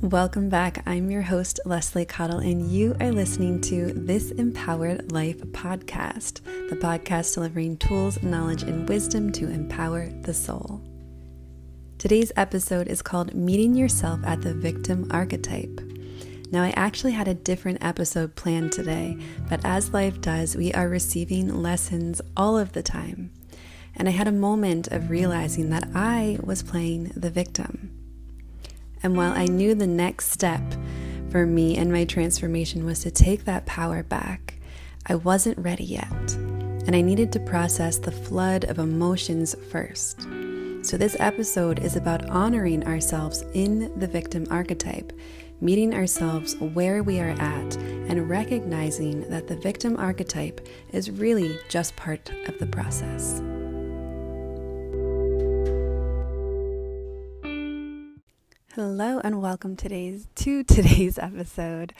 Welcome back. I'm your host, Leslie Cottle, and you are listening to This Empowered Life podcast, the podcast delivering tools, knowledge, and wisdom to empower the soul. Today's episode is called Meeting Yourself at the Victim Archetype. Now, I actually had a different episode planned today, but as life does, we are receiving lessons all of the time. And I had a moment of realizing that I was playing the victim. And while I knew the next step for me and my transformation was to take that power back, I wasn't ready yet. And I needed to process the flood of emotions first. So this episode is about honoring ourselves in the victim archetype, meeting ourselves where we are at, and recognizing that the victim archetype is really just part of the process. Hello and welcome to today's episode.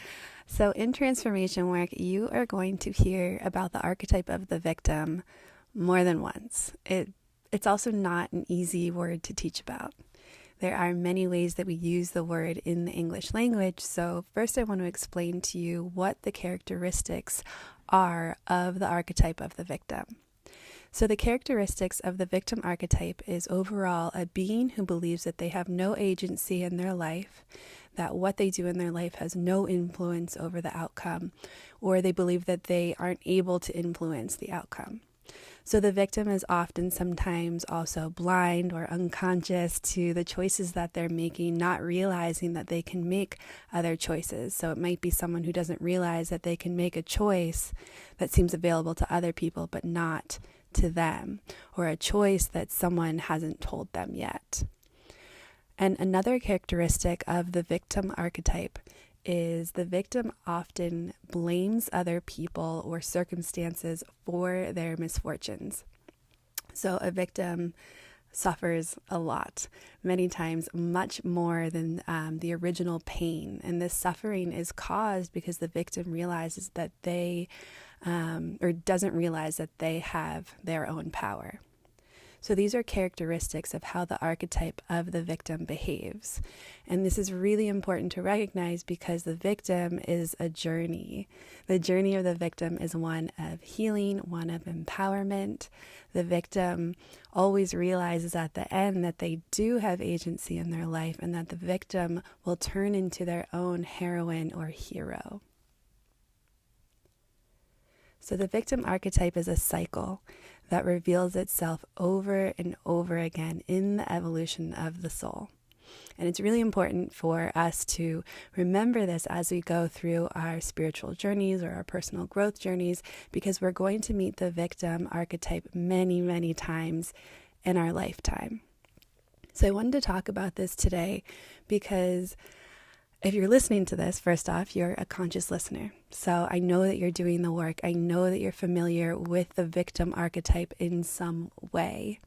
So in transformation work, you are going to hear about the archetype of the victim more than once. It's also not an easy word to teach about. There are many ways that we use the word in the English language. So first I want to explain to you what the characteristics are of the archetype of the victim. So the characteristics of the victim archetype is overall a being who believes that they have no agency in their life, that what they do in their life has no influence over the outcome, or they believe that they aren't able to influence the outcome. So the victim is often sometimes also blind or unconscious to the choices that they're making, not realizing that they can make other choices. So it might be someone who doesn't realize that they can make a choice that seems available to other people, but not to them, or a choice that someone hasn't told them yet. And another characteristic of the victim archetype is the victim often blames other people or circumstances for their misfortunes. So a victim suffers a lot, many times much more than the original pain. And this suffering is caused because the victim realizes that doesn't realize that they have their own power. So these are characteristics of how the archetype of the victim behaves. And this is really important to recognize because the victim is a journey. The journey of the victim is one of healing, one of empowerment. The victim always realizes at the end that they do have agency in their life and that the victim will turn into their own heroine or hero. So the victim archetype is a cycle that reveals itself over and over again in the evolution of the soul. And it's really important for us to remember this as we go through our spiritual journeys or our personal growth journeys, because we're going to meet the victim archetype many, many times in our lifetime. So I wanted to talk about this today because if you're listening to this, first off, you're a conscious listener. So I know that you're doing the work. I know that you're familiar with the victim archetype in some way.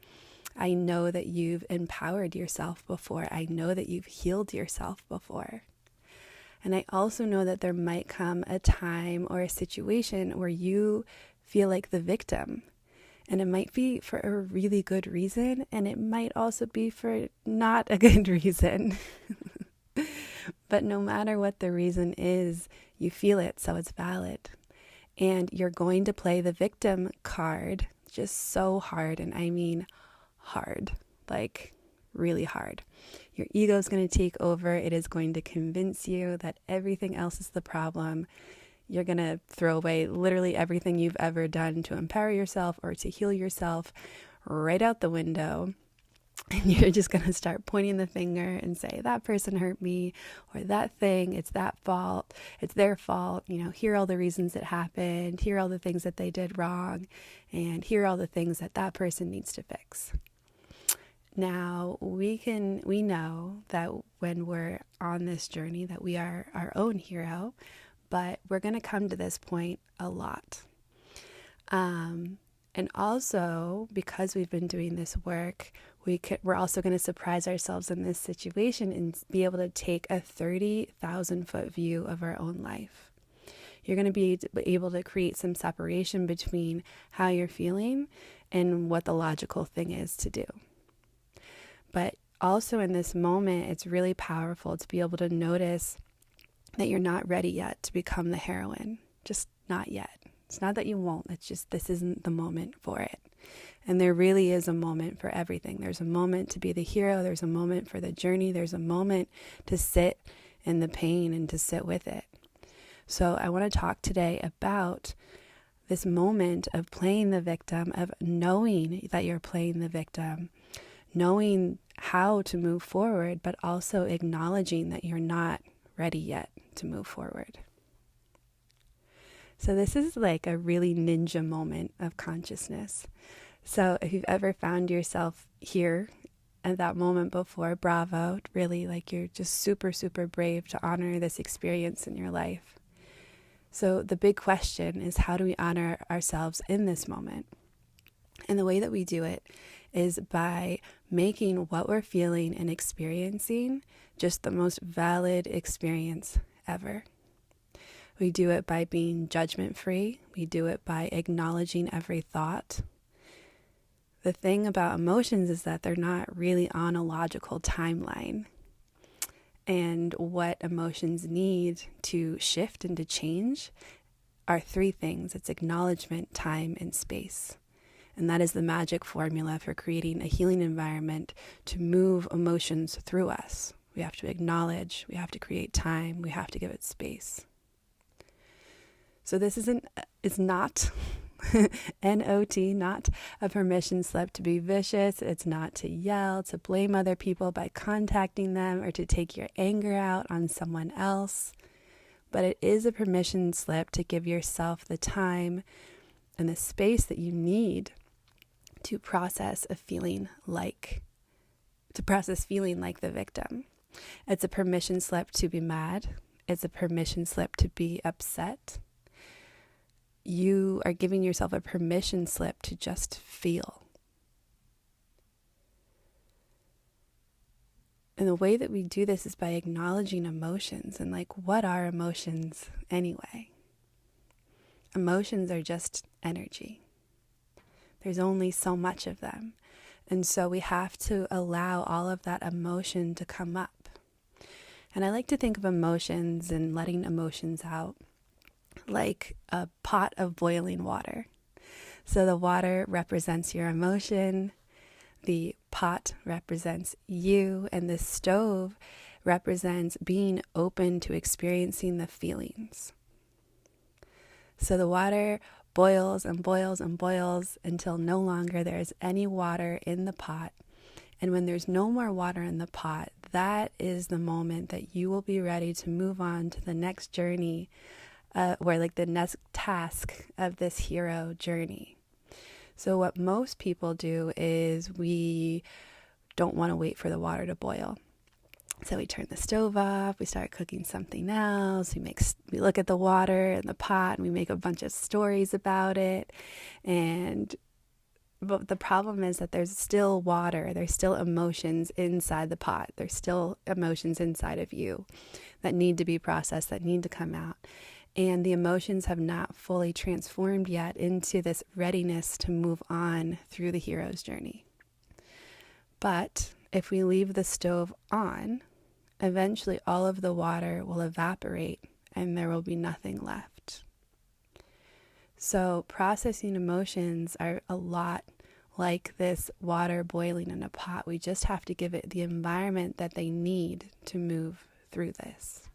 I know that you've empowered yourself before. I know that you've healed yourself before. And I also know that there might come a time or a situation where you feel like the victim. And it might be for a really good reason, and it might also be for not a good reason. But no matter what the reason is, you feel it, so it's valid. And you're going to play the victim card just so hard, and I mean hard, like really hard. Your ego is going to take over. It is going to convince you that everything else is the problem. You're going to throw away literally everything you've ever done to empower yourself or to heal yourself right out the window. And you're just going to start pointing the finger and say, that person hurt me, or that thing, it's that fault, it's their fault. Here are all the reasons it happened. Here are all the things that they did wrong. And here are all the things that that person needs to fix. Now, we know that when we're on this journey that we are our own hero, but we're going to come to this point a lot. And also, because we've been doing this work, we're also going to surprise ourselves in this situation and be able to take a 30,000-foot view of our own life. You're going to be able to create some separation between how you're feeling and what the logical thing is to do. But also in this moment, it's really powerful to be able to notice that you're not ready yet to become the heroine. Just not yet. It's not that you won't. It's just this isn't the moment for it. And there really is a moment for everything. There's a moment to be the hero. There's a moment for the journey. There's a moment to sit in the pain and to sit with it. So I want to talk today about this moment of playing the victim, of knowing that you're playing the victim, knowing how to move forward, but also acknowledging that you're not ready yet to move forward. So this is like a really ninja moment of consciousness. So if you've ever found yourself here at that moment before, bravo, really, like you're just super, super brave to honor this experience in your life. So the big question is, how do we honor ourselves in this moment? And the way that we do it is by making what we're feeling and experiencing just the most valid experience ever. We do it by being judgment-free. We do it by acknowledging every thought. The thing about emotions is that they're not really on a logical timeline. And what emotions need to shift and to change are three things. It's acknowledgement, time, and space. And that is the magic formula for creating a healing environment to move emotions through us. We have to acknowledge, we have to create time, we have to give it space. So this it's not N-O-T, not a permission slip to be vicious. It's not to yell, to blame other people by contacting them, or to take your anger out on someone else. But it is a permission slip to give yourself the time and the space that you need to process feeling like the victim. It's a permission slip to be mad. It's a permission slip to be upset. You are giving yourself a permission slip to just feel. And the way that we do this is by acknowledging emotions. And what are emotions anyway? Emotions are just energy. There's only so much of them. And so we have to allow all of that emotion to come up. And I like to think of emotions and letting emotions out like a pot of boiling water. So the water represents your emotion, the pot represents you, and the stove represents being open to experiencing the feelings. So the water boils and boils and boils until no longer there's any water in the pot. And when there's no more water in the pot, that is the moment that you will be ready to move on to the next journey, or the next task of this hero journey. So what most people do is we don't want to wait for the water to boil. So we turn the stove off, we start cooking something else, we look at the water in the pot and we make a bunch of stories about it. But the problem is that there's still water, there's still emotions inside the pot, there's still emotions inside of you that need to be processed, that need to come out. And the emotions have not fully transformed yet into this readiness to move on through the hero's journey. But if we leave the stove on, eventually all of the water will evaporate and there will be nothing left. So processing emotions are a lot like this water boiling in a pot. We just have to give it the environment that they need to move through this.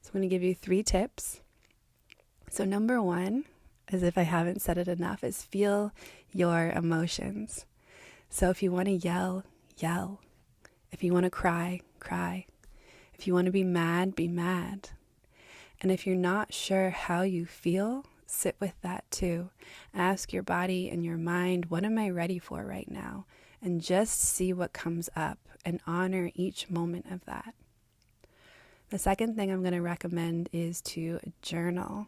So I'm going to give you 3 tips. So number 1, as if I haven't said it enough, is feel your emotions. So if you want to yell, yell. If you want to cry, cry. If you want to be mad, be mad. And if you're not sure how you feel, sit with that too. Ask your body and your mind, what am I ready for right now? And just see what comes up and honor each moment of that. The second thing I'm going to recommend is to journal,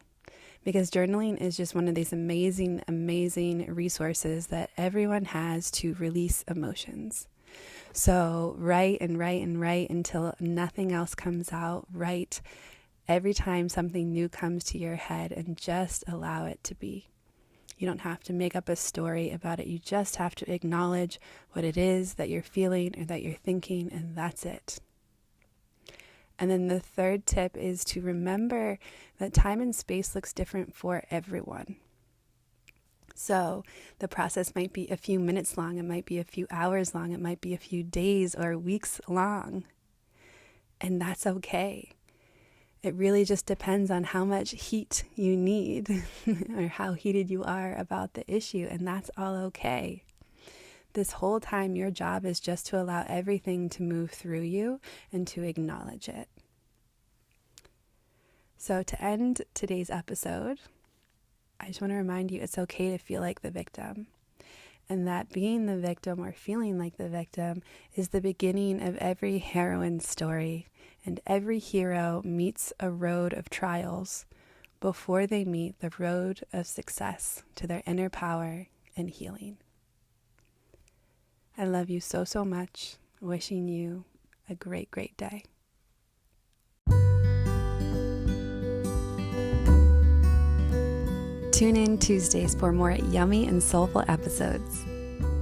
because journaling is just one of these amazing, amazing resources that everyone has to release emotions. So write and write and write until nothing else comes out. Write every time something new comes to your head and just allow it to be. You don't have to make up a story about it. You just have to acknowledge what it is that you're feeling or that you're thinking, and that's it. And then the third tip is to remember that time and space looks different for everyone. So the process might be a few minutes long, it might be a few hours long, it might be a few days or weeks long. And that's okay. It really just depends on how much heat you need or how heated you are about the issue, and that's all okay. This whole time, your job is just to allow everything to move through you and to acknowledge it. So to end today's episode, I just want to remind you it's okay to feel like the victim, and that being the victim or feeling like the victim is the beginning of every heroine's story. And every hero meets a road of trials before they meet the road of success to their inner power and healing. I love you so, so much. Wishing you a great, great day. Tune in Tuesdays for more yummy and soulful episodes.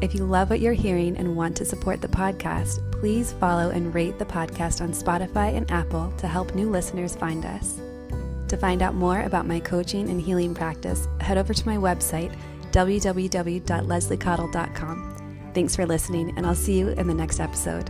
If you love what you're hearing and want to support the podcast, please follow and rate the podcast on Spotify and Apple to help new listeners find us. To find out more about my coaching and healing practice, head over to my website, www.lesliecottle.com. Thanks for listening, and I'll see you in the next episode.